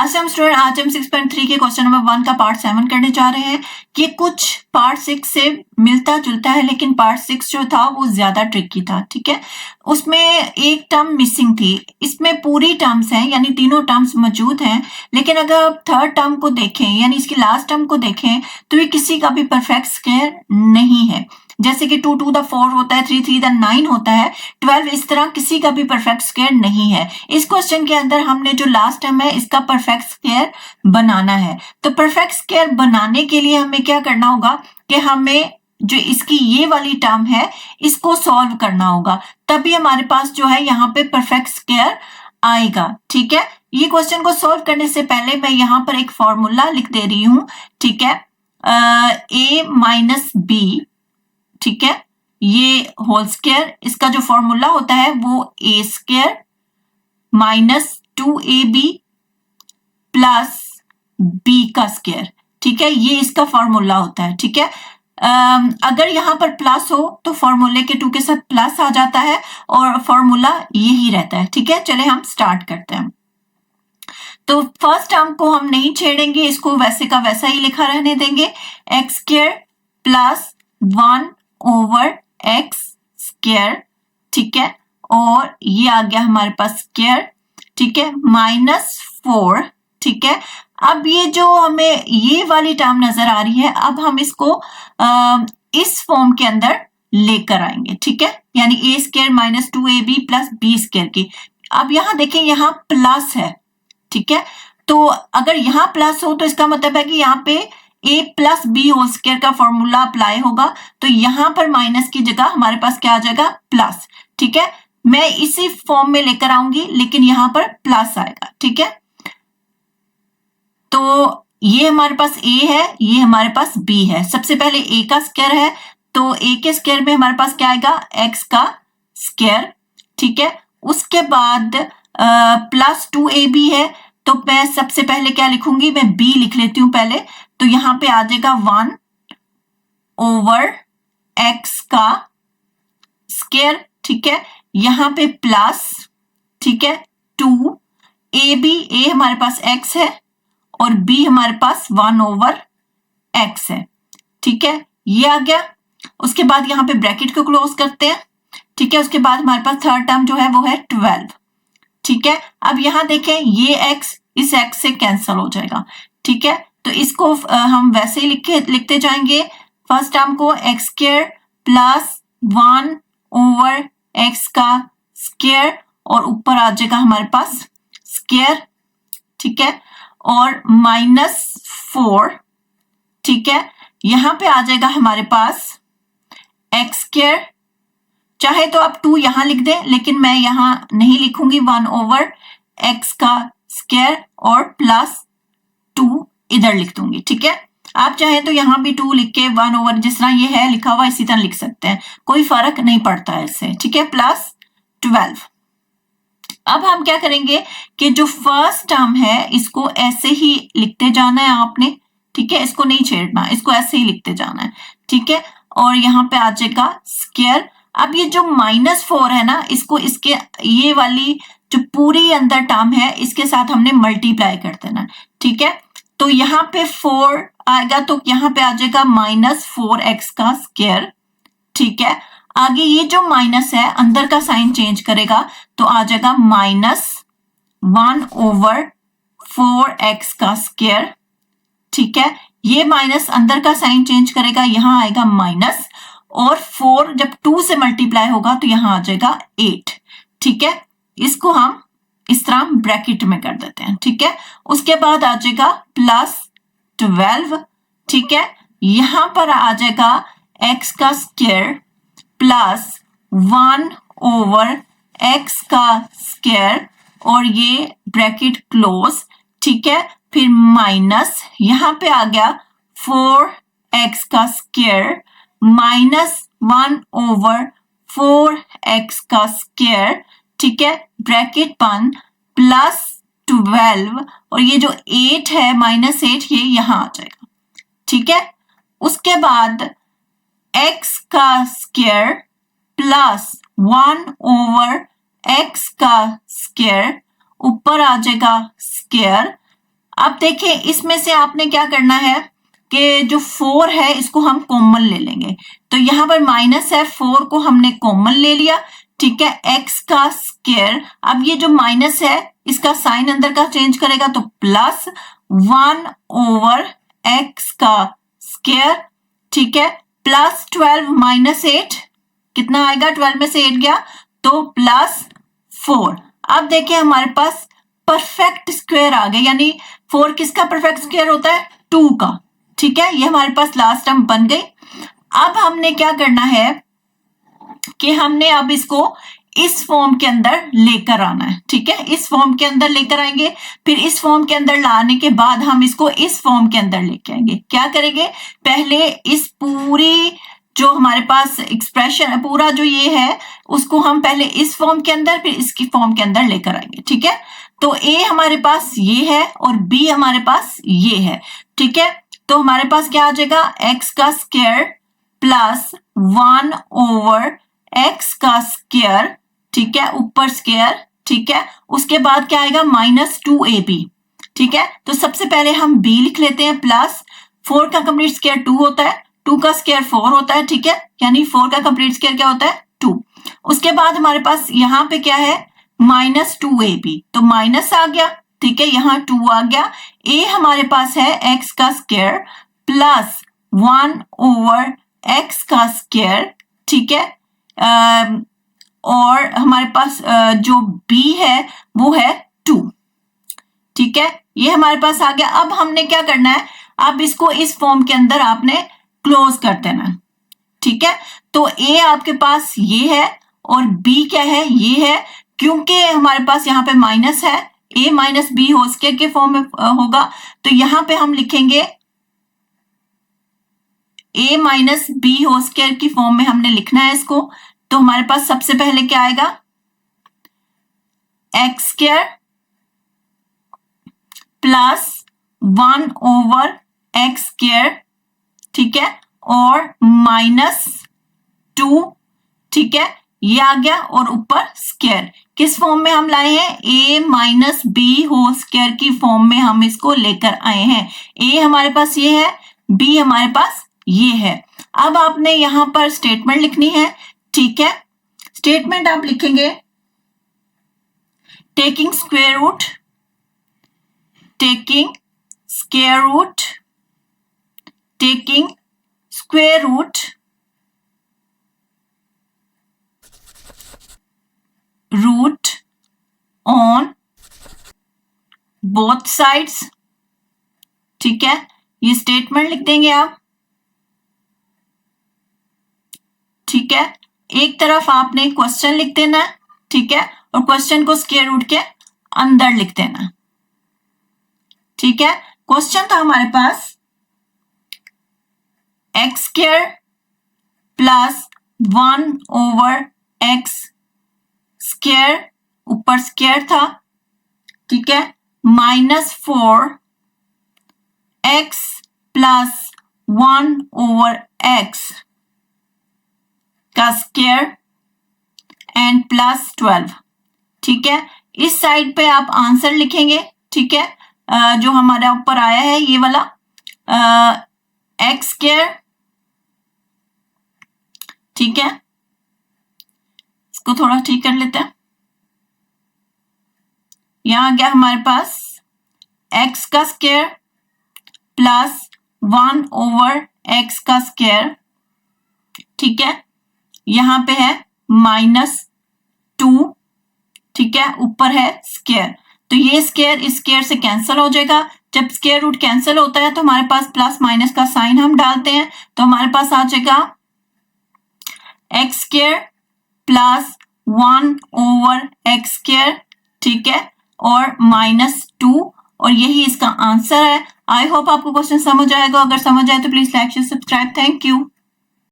आज हम स्टूडेंट आज हम 6.3 के क्वेश्चन नंबर 1 का पार्ट 7 करने जा रहे हैं कि कुछ पार्ट 6 से मिलता जुलता है, लेकिन पार्ट 6 जो था वो ज्यादा ट्रिकी था। ठीक है, उसमें एक टर्म मिसिंग थी। इसमें पूरी टर्म्स हैं, यानी तीनों टर्म्स मौजूद हैं, लेकिन अगर आप थर्ड टर्म को देखें यानी इसकी लास्ट टर्म को देखें तो ये किसी का भी परफेक्ट स्क्वायर नहीं है। जैसे कि 2 2 द 4 होता है, 3 3 द 9 होता है, 12 इस तरह किसी का भी परफेक्ट स्क्वायर नहीं है। इस क्वेश्चन के अंदर हमने जो लास्ट टर्म है इसका परफेक्ट स्क्वायर बनाना है। तो परफेक्ट स्क्वायर बनाने के लिए हमें क्या करना होगा कि हमें जो इसकी ये वाली टर्म है इसको सॉल्व करना होगा, तभी हमारे पास जो है यहाँ पे परफेक्ट स्क्वायर आएगा। ठीक है, ये क्वेश्चन को सॉल्व करने से पहले मैं यहाँ पर एक फॉर्मूला लिख दे रही हूँ। ठीक है, a माइनस बी, ठीक है, ये होल स्क्वायर, इसका जो फॉर्मूला होता है वो A square minus 2ab plus B का स्क्वायर। ठीक है, ये इसका फॉर्मूला होता है। ठीक है, अगर यहां पर प्लस हो तो फॉर्मूले के 2 के साथ प्लस आ जाता है और फॉर्मूला यही रहता है। ठीक है, चले हम स्टार्ट करते हैं। तो फर्स्ट टर्म को हम नहीं छेड़ेंगे, इसको वैसे का वैसा ही लिखा रहने देंगे। X square plus 1 over X square, ठीक है, और ये आ गया हमारे पास स्क्वायर, ठीक है, माइनस 4। ठीक है, अब ये जो हमें ये वाली टर्म नजर आ रही है, अब हम इसको इस फॉर्म के अंदर लेकर आएंगे। ठीक है, यानी A square minus 2ab plus B square की। अब यहां देखें, यहां प्लस है। ठीक है, तो अगर यहां प्लस हो तो इसका मतलब है कि यहाँ पे a plus B whole square का फॉर्मूला अप्लाई होगा, तो यहां पर माइनस की जगह हमारे पास क्या आ जाएगा, प्लस। ठीक है, मैं इसी फॉर्म में लेकर आऊंगी लेकिन यहां पर प्लस आएगा। ठीक है, तो ये हमारे पास a है, ये हमारे पास b है। सबसे पहले a का स्क्वायर है, तो a के स्क्वायर में हमारे पास क्या आएगा, x का स्क्वायर। ठीक है, उसके बाद प्लस 2ab है, तो मैं सबसे पहले क्या लिखूंगी, मैं b लिख लेती हूं पहले। तो यहां पे आ जाएगा 1 ओवर x का स्क्वायर। ठीक है, यहां पे प्लस, ठीक है, 2 a हमारे पास x है और b हमारे पास 1 ओवर x है। ठीक है, ये आ गया। उसके बाद यहां पे ब्रैकेट को क्लोज करते हैं। ठीक है, उसके बाद हमारे पास थर्ड टर्म जो है वो है 12। ठीक है, अब यहां देखें, ये x इस x से कैंसिल हो जाएगा। ठीक है, तो इसको हम वैसे ही लिखते जाएंगे। फर्स्ट टर्म को x square plus 1 over x का स्क्वायर और ऊपर आ जाएगा हमारे पास स्क्वायर। ठीक है, और माइनस 4। ठीक है, यहां पे आ जाएगा हमारे पास एक्स स्क्वायर, चाहे तो आप 2 यहां लिख दें, लेकिन मैं यहां नहीं लिखूंगी, 1 ओवर x का स्क्वायर और प्लस 2 इधर लिख दूंगी। ठीक है, आप चाहे तो यहां भी 2 लिख के 1 ओवर जिस तरह ये है लिखा हुआ इसी तरह लिख सकते हैं, कोई फर्क नहीं पड़ता है इससे। ठीक है, प्लस 12। अब हम क्या करेंगे कि जो फर्स्ट टर्म है इसको ऐसे ही लिखते जाना है आपने। ठीक है, इसको नहीं छेड़ना, इसको ऐसे ही लिखते जाना है। ठीक है, और यहाँ पे आ जाएगा स्क्वायर। अब ये जो माइनस 4 है ना, इसको इसके ये वाली जो पूरी अंदर टर्म है इसके साथ हमने मल्टीप्लाई कर देना। ठीक है, तो यहाँ पे 4 आएगा, तो यहाँ पे आ जाएगा माइनस 4x का स्क्वायर। ठीक है, आगे ये जो माइनस है अंदर का साइन चेंज करेगा, तो आ जाएगा माइनस 1 ओवर 4x का स्क्वायर। ठीक है, ये माइनस अंदर का साइन चेंज करेगा, यहां आएगा माइनस, और 4 जब 2 से मल्टीप्लाई होगा तो यहां आ जाएगा 8। ठीक है, इसको हम इस तरह ब्रैकेट में कर देते हैं। ठीक है, उसके बाद आ जाएगा प्लस 12। ठीक है, यहां पर आ जाएगा x का स्क्वायर प्लस 1 ओवर x का स्क्वायर और ये ब्रैकेट क्लोज। ठीक है, फिर माइनस, यहां पे आ गया 4x का स्क्वायर माइनस 1 ओवर 4x का स्क्वायर। ठीक है, ब्रैकेट बंद, प्लस 12 और ये जो 8 है माइनस 8 ये यहां आ जाएगा। ठीक है, उसके बाद x का स्क्वायर प्लस 1 ओवर x का स्क्वायर, ऊपर आ जाएगा स्क्वायर, अब देखें इसमें से आपने क्या करना है कि जो 4 है इसको हम कॉमन ले लेंगे। तो यहाँ पर माइनस है, 4 को हमने कॉमन ले लिया, ठीक है, x का स्क्वायर। अब ये जो माइनस है इसका साइन अंदर का चेंज करेगा तो प्लस 1 ओवर x का स्क्वायर, ठीक है, प्लस 12 माइनस 8 कितना आएगा, 12 में से 8 गया तो प्लस 4। अब देखिए हमारे पास परफेक्ट स्क्वायर आ गया, यानी 4 किसका परफेक्ट स्क्वायर होता है, 2 का, ठीक है, ये हमारे पास लास्ट टर्म बन गई। अब हमने क्या करना है कि हमने अब इसको इस फॉर्म के अंदर लेकर आना है, ठीक है, इस फॉर्म के अंदर लेकर आएंगे, फिर इस फॉर्म के अंदर लाने के बाद हम इसको इस फॉर्म के अंदर लेके आएंगे। क्या करेंगे, पहले इस पूरी जो हमारे पास एक्सप्रेशन पूरा जो ये है उसको हम पहले इस फॉर्म के अंदर फिर इसकी फॉर्म के अंदर लेकर आएंगे, ठीक है। तो ए हमारे पास ये है और बी हमारे पास ये है, ठीक है। तो हमारे पास क्या आ जाएगा, एक्स का स्क्वायर प्लस 1 ओवर एक्स का स्क्वायर, ठीक है, ऊपर स्क्वायर, ठीक है, उसके बाद क्या आएगा माइनस 2ab, ठीक है। तो सबसे पहले हम b लिख लेते हैं, प्लस 4 का कंप्लीट स्क्वायर 2 होता है, 2 का स्क्वायर 4 होता है, ठीक है, यानी 4 का कंप्लीट स्क्वायर क्या होता है 2। उसके बाद हमारे पास यहाँ पे क्या है माइनस 2ab, तो माइनस आ गया, ठीक है, यहाँ 2 आ गया। a हमारे पास है x का स्क्वायर प्लस 1 ओवर x का स्क्वायर, ठीक है, और हमारे पास जो b है वो है 2, ठीक है, ये हमारे पास आ गया। अब हमने क्या करना है, अब इसको इस फॉर्म के अंदर आपने क्लोज कर देना, ठीक है। तो a आपके पास ये है और b क्या है ये है, क्योंकि हमारे पास यहाँ पे माइनस है, a minus B whole square के फॉर्म में होगा, तो यहाँ पे हम लिखेंगे a minus B whole square की फॉर्म में हमने लिखना है इसको। तो हमारे पास सबसे पहले क्या आएगा, x square plus 1 over X square, ठीक है, और माइनस 2, ठीक है, ये आ गया, और ऊपर स्क्वायर किस फॉर्म में हम लाए हैं, a minus B whole square की फॉर्म में हम इसको लेकर आए हैं। a हमारे पास ये है, b हमारे पास ये है। अब आपने यहां पर स्टेटमेंट लिखनी है, ठीक है, स्टेटमेंट आप लिखेंगे taking square root, taking square root, taking square root, root on both sides, ठीक है, ये स्टेटमेंट लिख देंगे आप, ठीक है। एक तरफ आपने क्वेश्चन लिख देना, ठीक है, और क्वेश्चन को स्क्वायर रूट के अंदर लिख देना, ठीक है। क्वेश्चन था हमारे पास X square plus 1 over X square, ऊपर स्क्वायर था, ठीक है, minus 4 X plus 1 over X का स्क्वायर एंड प्लस 12, ठीक है। इस साइड पे आप आंसर लिखेंगे, ठीक है, जो हमारा ऊपर आया है ये वाला एक्स स्क्वायर, ठीक है, इसको थोड़ा ठीक कर लेते हैं। यहां आ गया हमारे पास एक्स का स्क्वायर प्लस 1 ओवर एक्स का स्क्वायर, ठीक है, यहां पे है माइनस 2, ठीक है, ऊपर है स्क्वायर, तो ये स्क्वायर इस स्क्वायर से कैंसिल हो जाएगा। जब स्क्वायर रूट कैंसिल होता है तो हमारे पास प्लस माइनस का साइन हम डालते हैं, तो हमारे पास आ जाएगा x square plus 1 over X square, ठीक है, और माइनस 2, और यही इसका आंसर है। आई होप आपको क्वेश्चन समझ आएगा, अगर समझ आए तो please like share subscribe. Thank you.